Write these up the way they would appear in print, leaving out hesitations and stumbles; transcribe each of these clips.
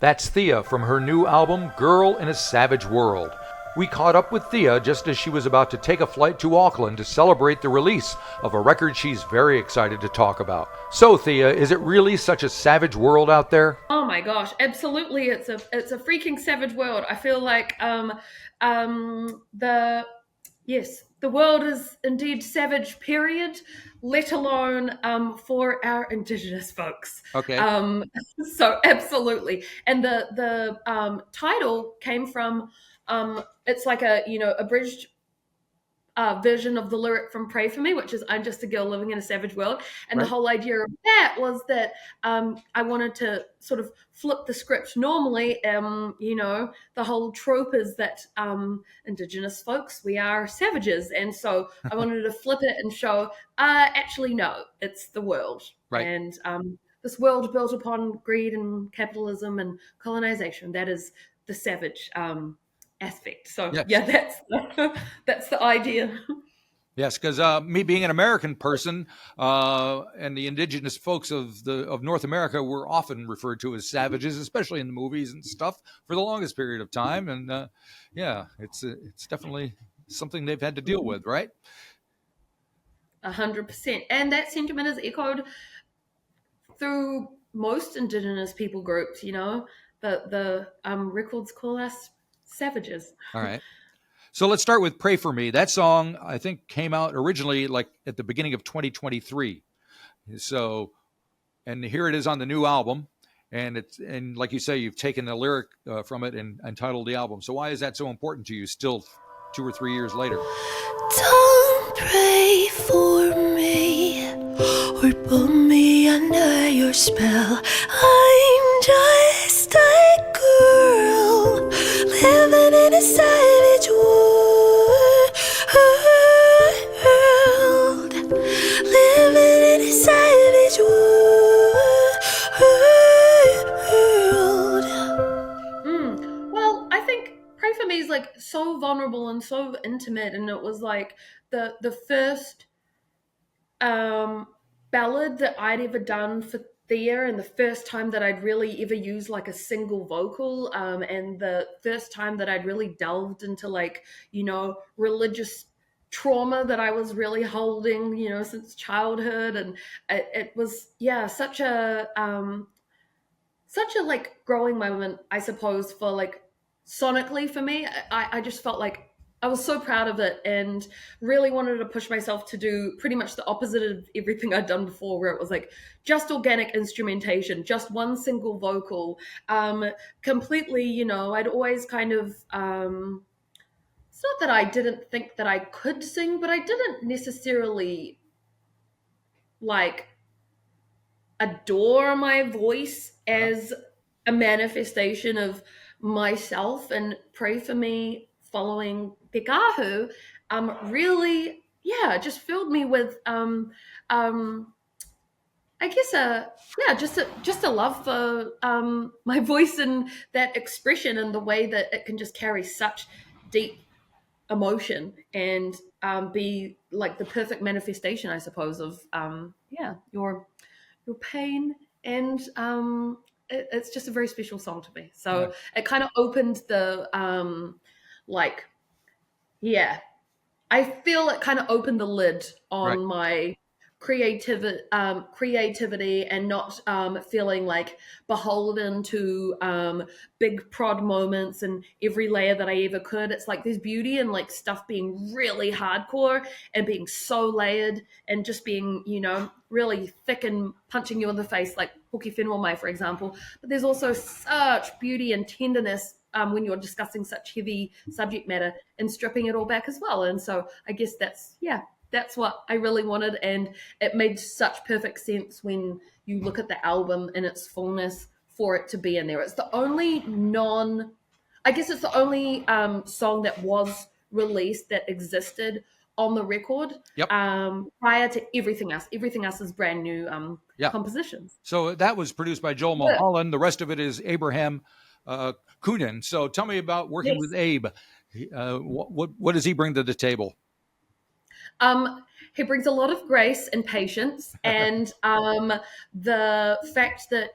That's Theia from her new album, Girl in a Savage World. We caught up with Theia just as she was about to take a flight to Auckland to celebrate the release of a record she's very excited to talk about. So, Theia, is it really such a savage world out there? Oh my gosh, absolutely! It's a freaking savage world. I feel like the yes, the world is indeed savage. Period. Let alone for our Indigenous folks. Okay. Um, so absolutely, and the title came from it's like a abridged version of the lyric from Pray For Me, which is I'm just a girl living in a savage world. And the Right. whole idea of that was that I wanted to sort of flip the script. Normally, the whole trope is that Indigenous folks, we are savages. And so I wanted to flip it and show, actually, no, it's the world. Right. And this world built upon greed and capitalism and colonization, that is the savage aspect. So Yes. yeah, that's the idea. Yes, because me being an American person and the indigenous folks of North America were often referred to as savages, especially in the movies and stuff, for the longest period of time. And yeah, it's definitely something they've had to deal with, right? 100%, and that sentiment is echoed through most Indigenous people groups. The records call us savages. All right. So let's start with "Pray for Me." That song, I think, came out originally like at the beginning of 2023. So, and here it is on the new album, and like you say, you've taken a lyric from it and titled the album. So why is that so important to you? Still, 2 or 3 years later. Don't pray for me or put me under your spell. I'm just a girl living in a savage world. Living in a savage world. Well, I think Pray For Me is like so vulnerable and so intimate, and it was like the first ballad that I'd ever done for Theia, and the first time that I'd really ever used like a single vocal, and the first time that I'd really delved into like religious trauma that I was really holding since childhood. And it was such a like growing moment, I suppose, for like sonically for me. I just felt like I was so proud of it and really wanted to push myself to do pretty much the opposite of everything I'd done before, where it was like just organic instrumentation, just one single vocal, completely, I'd always kind of, it's not that I didn't think that I could sing, but I didn't necessarily like adore my voice as a manifestation of myself. And Pray For Me following Pekahu really just filled me with I guess just a love for my voice and that expression and the way that it can just carry such deep emotion and be like the perfect manifestation, I suppose, of your pain. And it's just a very special song to me. So it kind of opened the like yeah I feel it kind of opened the lid Right. on my creativity, and not feeling like beholden to big prod moments and every layer that I ever could. It's like there's beauty in like stuff being really hardcore and being so layered and just being, really thick and punching you in the face, like Hoki Whenua Mai, for example. But there's also such beauty and tenderness when you're discussing such heavy subject matter and stripping it all back as well. And so I guess that's what I really wanted, and it made such perfect sense when you look at the album in its fullness for it to be in there. It's the only it's the only song that was released that existed on the record Yep. prior to everything else. Everything else is brand new Yeah. compositions. So that was produced by Joel Yeah. Mulholland. The rest of it is Abraham Kunin. So tell me about working Yes. with Abe. What does he bring to the table? He brings a lot of grace and patience, and the fact that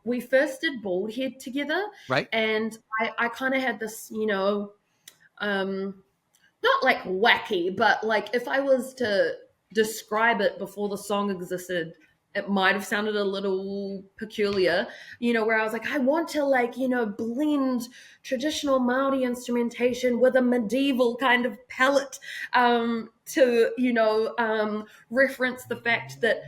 we first did Baldhead together, Right. and I kind of had this not like wacky, but like if I was to describe it before the song existed, it might have sounded a little peculiar, where I was like, I want to like, blend traditional Maori instrumentation with a medieval kind of palette, to, reference the fact that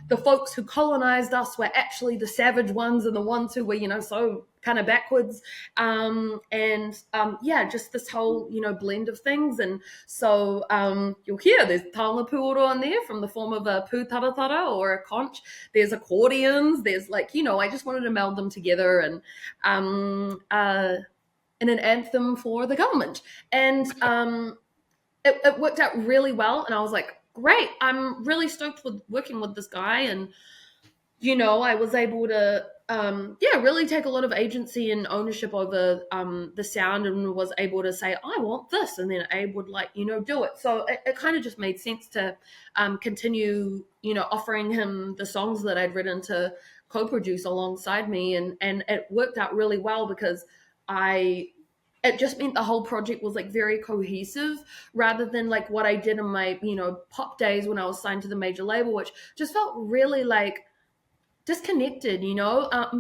the folks who colonized us were actually the savage ones and the ones who were, so kind of backwards, yeah, just this whole blend of things. And so you'll hear there's taonga puoro in there from the form of a pu taratara or a conch. There's accordions, there's like I just wanted to meld them together, and in an anthem for the government. And it worked out really well, and I was like, great, I'm really stoked with working with this guy. And I was able to really take a lot of agency and ownership over the sound, and was able to say, I want this, and then Abe would do it. So it kind of just made sense to continue offering him the songs that I'd written to co-produce alongside me, and it worked out really well because it just meant the whole project was like very cohesive, rather than like what I did in my pop days when I was signed to the major label, which just felt really like disconnected,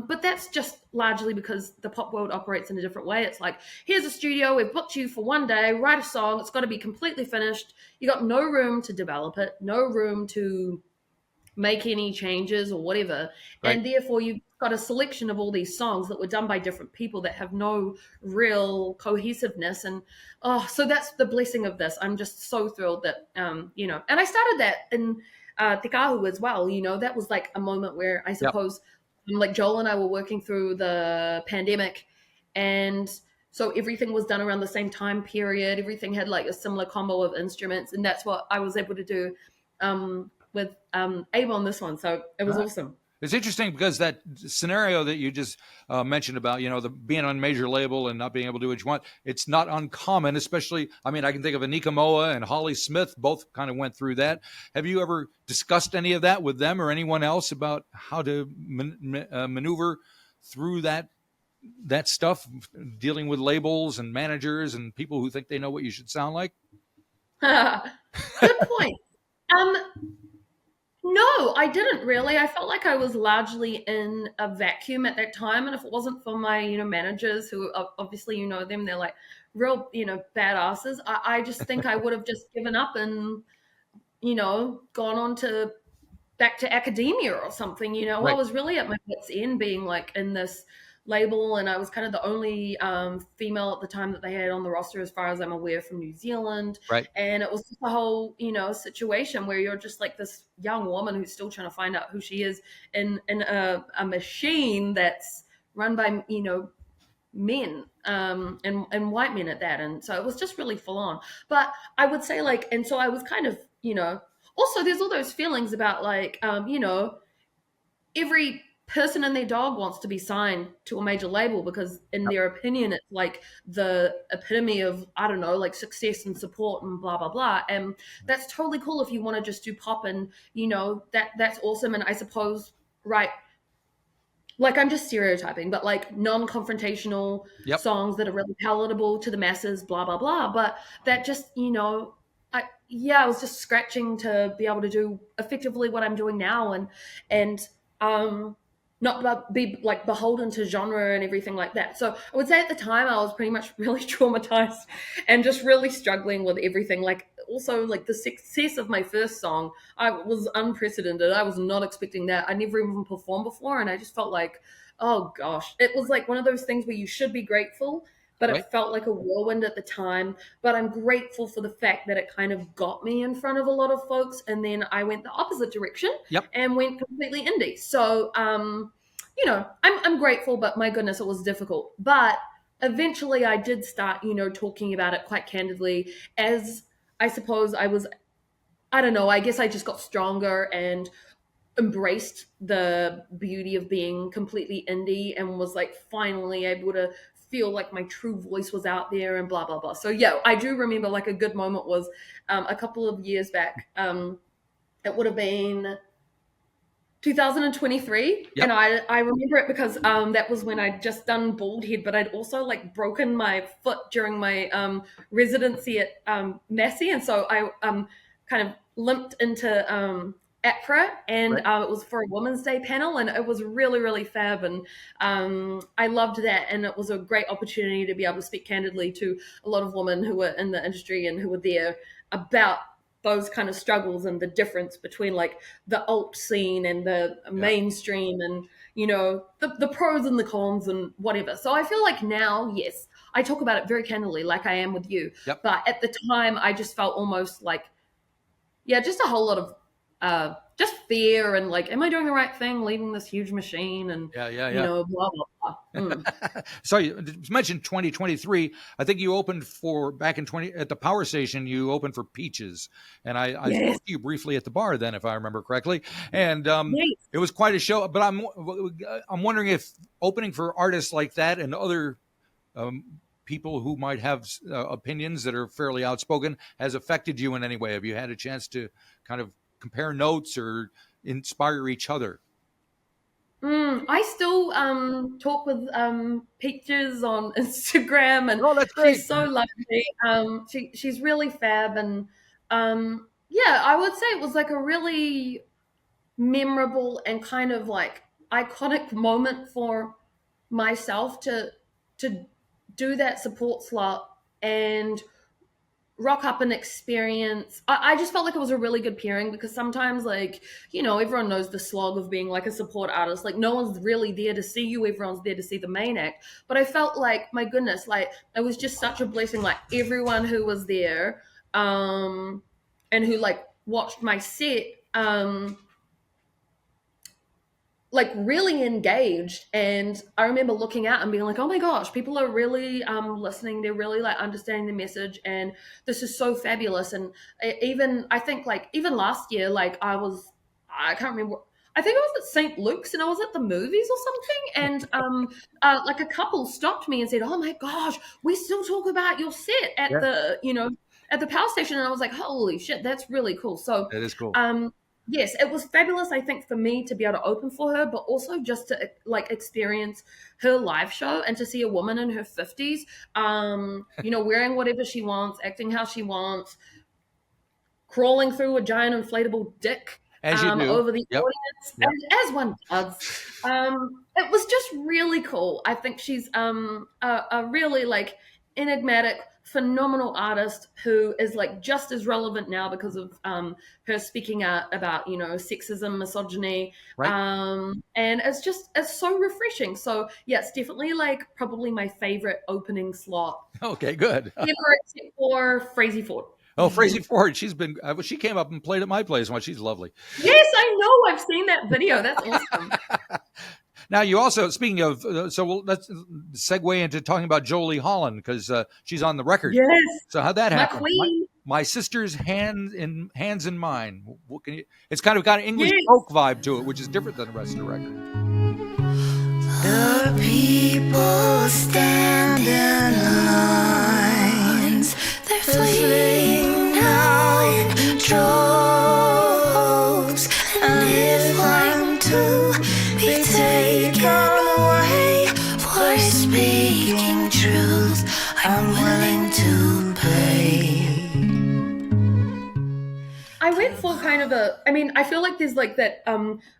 but that's just largely because the pop world operates in a different way. It's like, here's a studio, we've booked you for one day, write a song, it's got to be completely finished. You got no room to develop it, no room to make any changes or whatever. Right. And therefore you've got a selection of all these songs that were done by different people that have no real cohesiveness. And so that's the blessing of this. I'm just so thrilled that and I started that in Te Kahu as well. That was like a moment where I suppose like Joel and I were working through the pandemic, and so everything was done around the same time period. Everything had like a similar combo of instruments, and that's what I was able to do with Abe on this one. So it was awesome. It's interesting because that scenario that you just mentioned about, the being on a major label and not being able to do what you want, it's not uncommon, especially, I mean, I can think of Anika Moa and Holly Smith, both kind of went through that. Have you ever discussed any of that with them or anyone else about how to maneuver through that stuff, dealing with labels and managers and people who think they know what you should sound like? Good point. No, I didn't really. I felt like I was largely in a vacuum at that time. And if it wasn't for my, managers who obviously, them, they're like real, badasses. I just think I would have just given up and, gone on to back to academia or something. Right. I was really at my wit's end being like in this label, and I was kind of the only female at the time that they had on the roster, as far as I'm aware, from New Zealand. Right. And it was just a whole situation where you're just like this young woman who's still trying to find out who she is in a machine that's run by men, and white men at that. And so it was just really full on. But I would say like, and so I was kind of also there's all those feelings about like every person and their dog wants to be signed to a major label because in their opinion it's like the epitome of, I don't know, like success and support and blah blah blah. And that's totally cool if you want to just do pop, and that's awesome. And I suppose, right, like I'm just stereotyping, but like non-confrontational songs that are really palatable to the masses, blah blah blah. But that just I was just scratching to be able to do effectively what I'm doing now, and not be like beholden to genre and everything like that. So I would say at the time I was pretty much really traumatized and just really struggling with everything. Like also like the success of my first song, I was unprecedented. I was not expecting that. I never even performed before, and I just felt like, oh gosh, it was like one of those things where you should be grateful, but it felt like a whirlwind at the time. But I'm grateful for the fact that it kind of got me in front of a lot of folks, and then I went the opposite direction and went completely indie. So, I'm grateful, but my goodness, it was difficult. But eventually I did start, talking about it quite candidly, as I suppose I don't know, I guess I just got stronger and embraced the beauty of being completely indie, and was like finally able to feel like my true voice was out there and blah blah blah. So yeah, I do remember like a good moment was a couple of years back. It would have been 2023, Yep. and I remember it because that was when I'd just done bald head, but I'd also like broken my foot during my residency at Massey, and so I kind of limped into APRA, and Right. it was for a Women's Day panel, and it was really really fab, and I loved that, and it was a great opportunity to be able to speak candidly to a lot of women who were in the industry and who were there about those kind of struggles and the difference between like the alt scene and the Yeah. mainstream, and you know the pros and the cons and whatever. So I feel like now, yes, I talk about it very candidly like I am with you, Yep. but at the time I just felt almost like, yeah, just a whole lot of just fear and like, am I doing the right thing leaving this huge machine, and Yeah. you Yeah. know, blah blah blah. So you mentioned 2023. I think you opened for back in 20 at the power station. You opened for Peaches, and I Yes. spoke to you briefly at the bar then, if I remember correctly. And Yes. it was quite a show. But I'm wondering if opening for artists like that and other people who might have opinions that are fairly outspoken has affected you in any way. Have you had a chance to kind of compare notes or inspire each other? I still talk with Peaches on Instagram, and Oh, that's great. she's so lovely. She's really fab, and yeah, I would say it was like a really memorable and kind of like iconic moment for myself to do that support slot and rock up and experience. I just felt like it was a really good pairing, because sometimes, like, you know, everyone knows the slog of being like a support artist, like no one's really there to see you, everyone's there to see the main act. But I felt like, my goodness, like it was just such a blessing, like everyone who was there and who like watched my set like really engaged. And I remember looking out and being like, oh my gosh, people are really listening, they're really like understanding the message, and this is so fabulous. And even I think like even last year, like I can't remember, I think I was at St. Luke's and I was at the movies or something, and like a couple stopped me and said, oh my gosh, we still talk about your set at Yeah, the, you know, at the power station. And I was like, holy shit, that's really cool. So that is cool. yes, it was fabulous, I think, for me to be able to open for her, but also just to like experience her live show and to see a woman in her 50s, you know, wearing whatever she wants, acting how she wants, crawling through a giant inflatable dick As you do. over the Yep. audience, Yep. as one does. It was just really cool. I think she's a really like enigmatic, phenomenal artist who is like just as relevant now because of her speaking out about, you know, sexism, misogyny, Right. and it's so refreshing. So yeah, it's definitely like probably my favorite opening slot Okay, good. ever, except for Frazee Ford. Oh, Frazee Ford, she's been. She came up and played at my place once. She's lovely. Yes, I know. I've seen that video. That's awesome. Now, you also, speaking of, let's segue into talking about Jolie Holland, because she's on the record. Yes, So how'd that my happen? queen. My sister's hands in mine. What can you? It's kind of got an English Yes. folk vibe to it, which is different than the rest of the record. The people stand in lines. They're fleeing now in droves. And if I'm to be taken away for speaking truth, I'm willing to pay. I went for kind of I mean, I feel like there's like that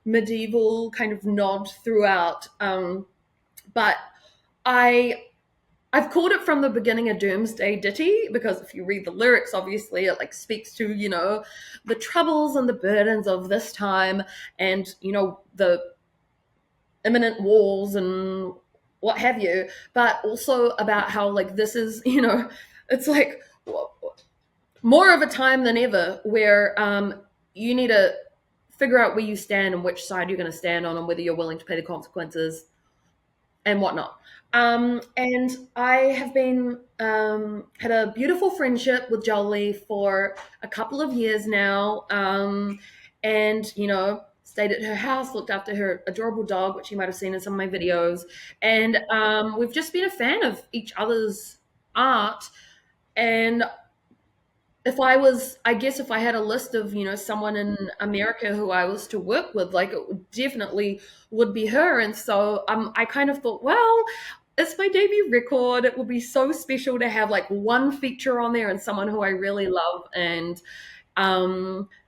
medieval kind of nod throughout, but I've called it from the beginning a doomsday ditty, because if you read the lyrics, obviously it like speaks to, you know, the troubles and the burdens of this time, and, you know, the imminent wars and what have you, but also about how like this is, you know, it's like more of a time than ever where you need to figure out where you stand and which side you're going to stand on, and whether you're willing to pay the consequences and whatnot. And I have been had a beautiful friendship with Jolie for a couple of years now, and you know, stayed at her house, looked after her adorable dog, which you might have seen in some of my videos. And we've just been a fan of each other's art. And I guess if I had a list of, someone in America who I was to work with, like it definitely would be her. And so I kind of thought, well, it's my debut record. It would be so special to have like one feature on there and someone who I really love. And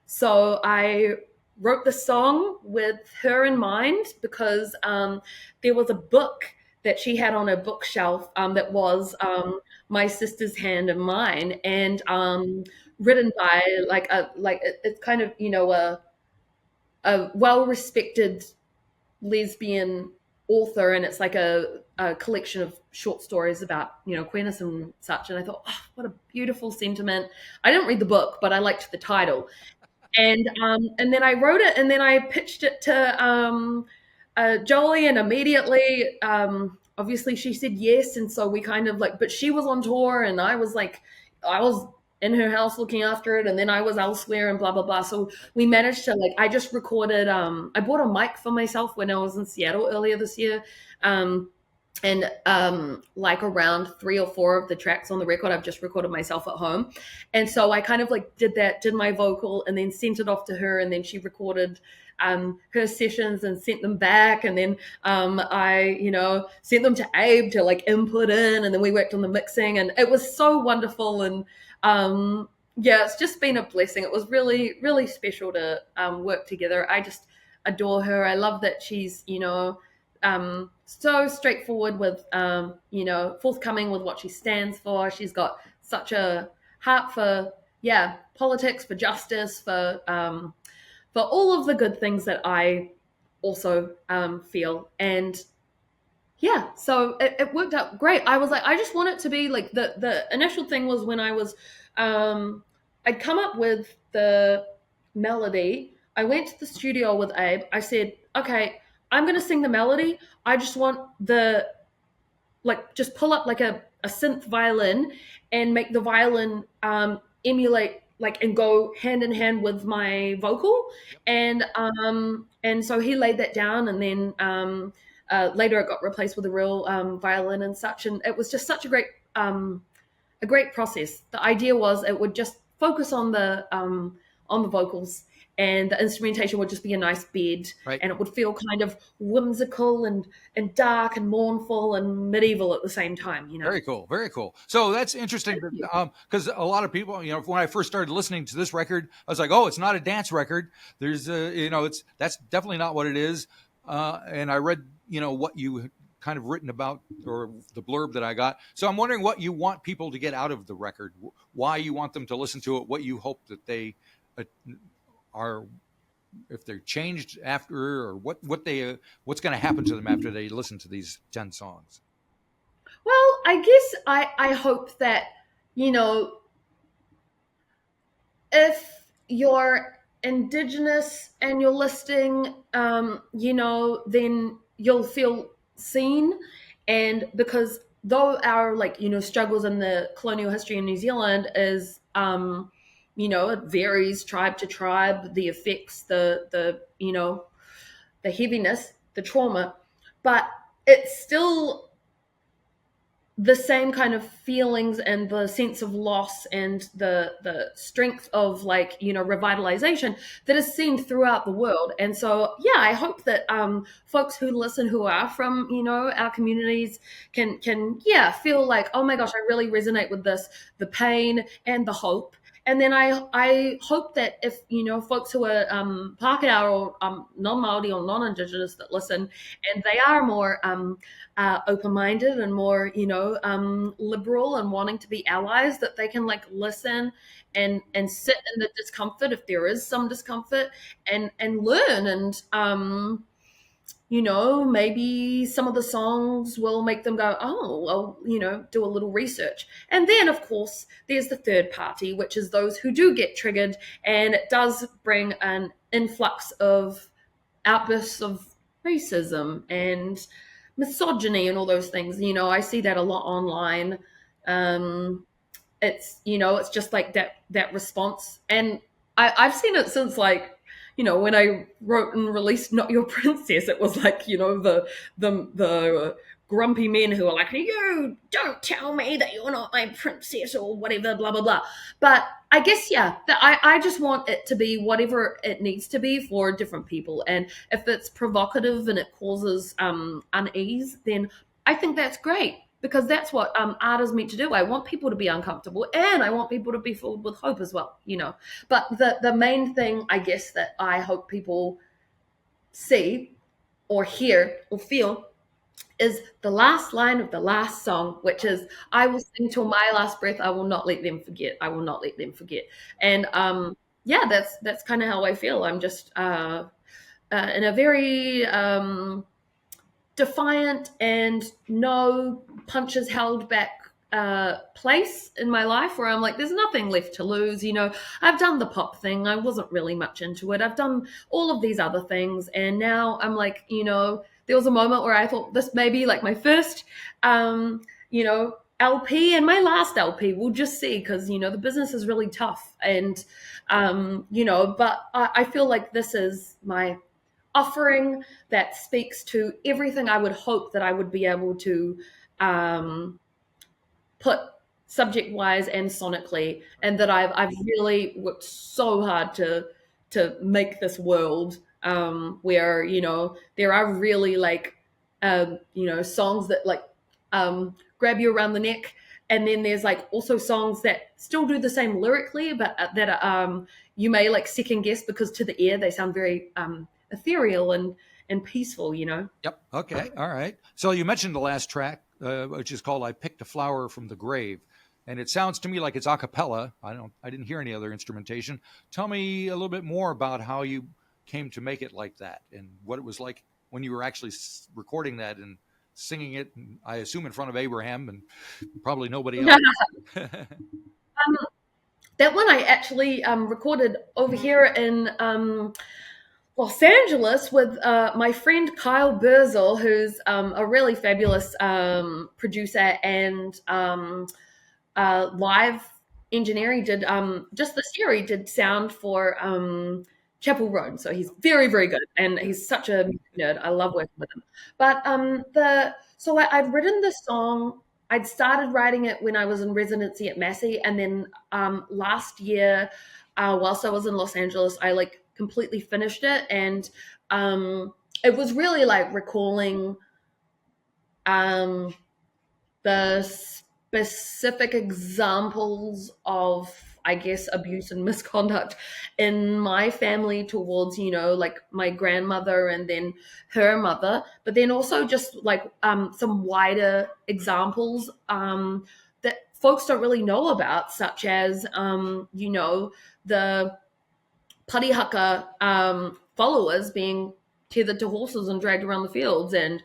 so I wrote the song with her in mind because there was a book that she had on her bookshelf that was My Sister's Hand and Mine, and written by it's kind of a well-respected lesbian author, and it's like a collection of short stories about queerness and such. And I thought, oh, what a beautiful sentiment. I didn't read the book, but I liked the title. And then I wrote it, and then I pitched it to Jolie, and immediately, obviously, she said yes. And so we kind of but she was on tour, and I was in her house looking after it, and then I was elsewhere, and blah blah blah. So we managed to I just recorded. I bought a mic for myself when I was in Seattle earlier this year. And around 3 or 4 of the tracks on the record I've just recorded myself at home. And so I kind of did my vocal and then sent it off to her, and then she recorded her sessions and sent them back, and then I sent them to Abe to input in, and then we worked on the mixing, and it was so wonderful. And yeah, it's just been a blessing. It was really, really special to work together. I just adore her. I love that she's so straightforward with forthcoming with what she stands for. She's got such a heart for politics, for justice, for all of the good things that I also feel. And yeah, so it worked out great. I was I just want it to be the initial thing was when I was I'd come up with the melody. I went to the studio with Abe. I said, okay, I'm going to sing the melody. I just want just pull up a synth violin and make the violin emulate and go hand in hand with my vocal. And so he laid that down, and then later it got replaced with a real violin and such. And it was just such a great process. The idea was it would just focus on the vocals, and the instrumentation would just be a nice bed, right. And it would feel kind of whimsical and dark and mournful and medieval at the same time. Very cool, very cool. So that's interesting because a lot of people, when I first started listening to this record, I was like, oh, it's not a dance record. There's that's definitely not what it is. And I read what you kind of written about, or the blurb that I got. So I'm wondering what you want people to get out of the record, why you want them to listen to it, what you hope that they are, if they're changed after, or what's going to happen to them after they listen to these 10 songs. Well, I guess I hope that, if you're Indigenous and you're listening, then you'll feel seen. And because though our struggles in the colonial history in New Zealand is it varies tribe to tribe, the effects, the heaviness, the trauma, but it's still the same kind of feelings and the sense of loss and the strength of revitalization that is seen throughout the world. And so I hope that folks who listen who are from our communities can feel oh my gosh, I really resonate with this, the pain and the hope. And then I hope that if folks who are Pākehā or non-Māori or non-Indigenous that listen, and they are more open-minded and more liberal and wanting to be allies, that they can listen and sit in the discomfort if there is some discomfort, and learn. And maybe some of the songs will make them go, oh, well, do a little research. And then, of course, there's the third party, which is those who do get triggered, and it does bring an influx of outbursts of racism and misogyny and all those things. I see that a lot online. It's just that response. And I've seen it since when I wrote and released Not Your Princess, it was like, the grumpy men who are like, you don't tell me that you're not my princess or whatever, blah, blah, blah. But I guess, yeah, that I just want it to be whatever it needs to be for different people. And if it's provocative and it causes unease, then I think that's great, because that's what art is meant to do. I want people to be uncomfortable, and I want people to be filled with hope as well, But the main thing, I guess, that I hope people see or hear or feel is the last line of the last song, which is, I will sing till my last breath, I will not let them forget, I will not let them forget. And yeah, that's kind of how I feel. I'm just in a very defiant and no punches held back place in my life, where I'm like, there's nothing left to lose. I've done the pop thing, I wasn't really much into it, I've done all of these other things, and now I'm like, there was a moment where I thought this may be like my first LP and my last LP. We'll just see, because the business is really tough, and but I feel like this is my offering that speaks to everything I would hope that I would be able to put subject-wise and sonically, and that I've really worked so hard to make this world where there are really like songs that like grab you around the neck, and then there's like also songs that still do the same lyrically, but that you may like second guess, because to the ear they sound very ethereal and peaceful. Yep. Okay. All right. So you mentioned the last track, which is called "I Picked a Flower from the Grave," and it sounds to me like it's a cappella. I didn't hear any other instrumentation. Tell me a little bit more about how you came to make it like that, and what it was like when you were actually recording that and singing it. I assume in front of Abraham and probably nobody else. That one I actually recorded over here in Los Angeles with my friend Kyle Burzel, who's a really fabulous producer and live engineer. He did just this year, he did sound for Chapel Roan. So he's very, very good, and he's such a nerd. I love working with him. But I'd written the song. I'd started writing it when I was in residency at Massey, and then last year, whilst I was in Los Angeles, I like completely finished it, and it was really like recalling the specific examples of, I guess, abuse and misconduct in my family towards, like my grandmother and then her mother, but then also just like some wider examples that folks don't really know about, such as, the Parihaka followers being tethered to horses and dragged around the fields, and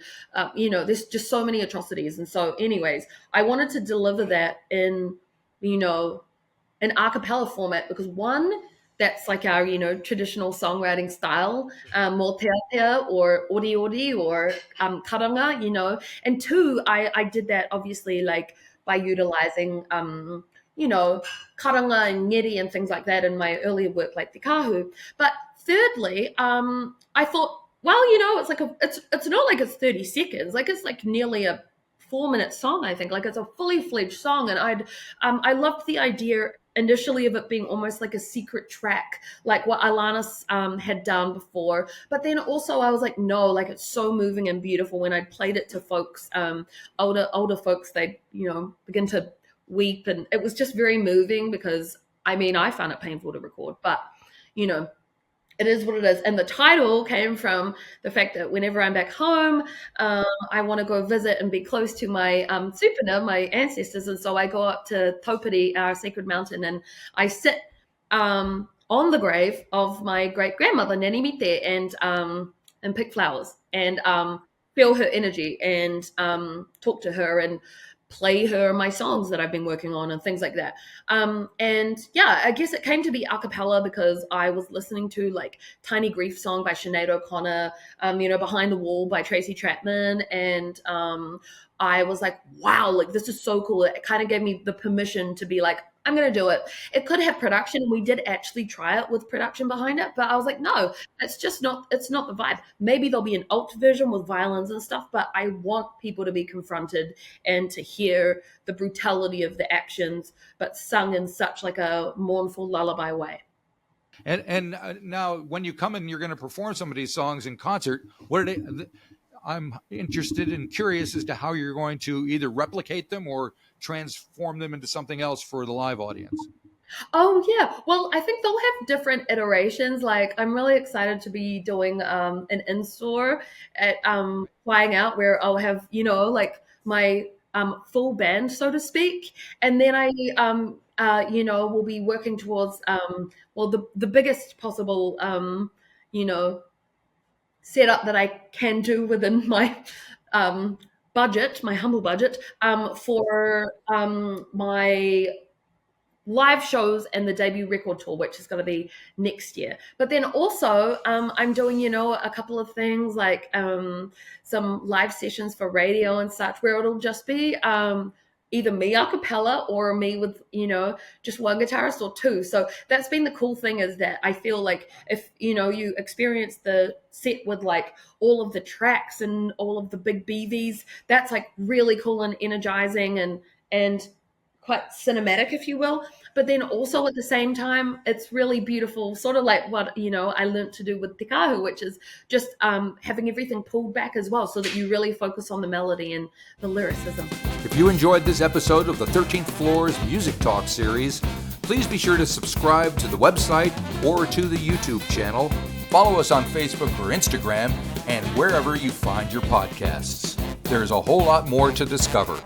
there's just so many atrocities. And so anyways, I wanted to deliver that in an a cappella format, because one, that's like our traditional songwriting style, more teatea or ori ori or karanga, and two, I did that obviously like by utilizing karanga and ngeri and things like that in my earlier work, like Te Kahu. But thirdly, I thought, well, it's like it's not like it's 30 seconds, like it's like nearly a 4-minute song, I think. Like it's a fully fledged song, and I loved the idea initially of it being almost like a secret track, like what Alanis had done before. But then also I was like, no, like it's so moving and beautiful. When I played it to folks, older folks, they begin to weep, and it was just very moving, because I found it painful to record, but it is what it is. And the title came from the fact that whenever I'm back home, I want to go visit and be close to my supina, my ancestors. And so I go up to Taupiri, our sacred mountain, and I sit on the grave of my great grandmother, Nani Mite, and pick flowers and feel her energy and talk to her and play her my songs that I've been working on and things like that. And yeah, I guess it came to be a cappella because I was listening to like Tiny Grief Song by Sinead O'Connor, Behind the Wall by Tracy Chapman. And I was like, wow, like this is so cool. It kind of gave me the permission to be like, I'm going to do it. It could have production. We did actually try it with production behind it, but I was like, no, it's not the vibe. Maybe there'll be an alt version with violins and stuff, but I want people to be confronted and to hear the brutality of the actions, but sung in such like a mournful lullaby way. And now, when you come and you're going to perform some of these songs in concert, what are they? I'm interested and curious as to how you're going to either replicate them or transform them into something else for the live audience. Oh yeah. Well, I think they'll have different iterations. Like I'm really excited to be doing an in-store at Flying Out where I'll have, like my full band, so to speak. And then I will be working towards the biggest possible setup that I can do within my budget, my humble budget, for my live shows and the debut record tour, which is going to be next year. But then also I'm doing, a couple of things like some live sessions for radio and such where it'll just be either me a cappella or me with, just one guitarist or two. So that's been the cool thing, is that I feel like if, you experience the set with like all of the tracks and all of the big BVs, that's like really cool and energizing and quite cinematic, if you will. But then also at the same time, it's really beautiful, sort of like what, I learned to do with Te Kahu, which is just having everything pulled back as well so that you really focus on the melody and the lyricism. If you enjoyed this episode of the 13th Floor's Music Talk series, please be sure to subscribe to the website or to the YouTube channel. Follow us on Facebook or Instagram and wherever you find your podcasts. There's a whole lot more to discover.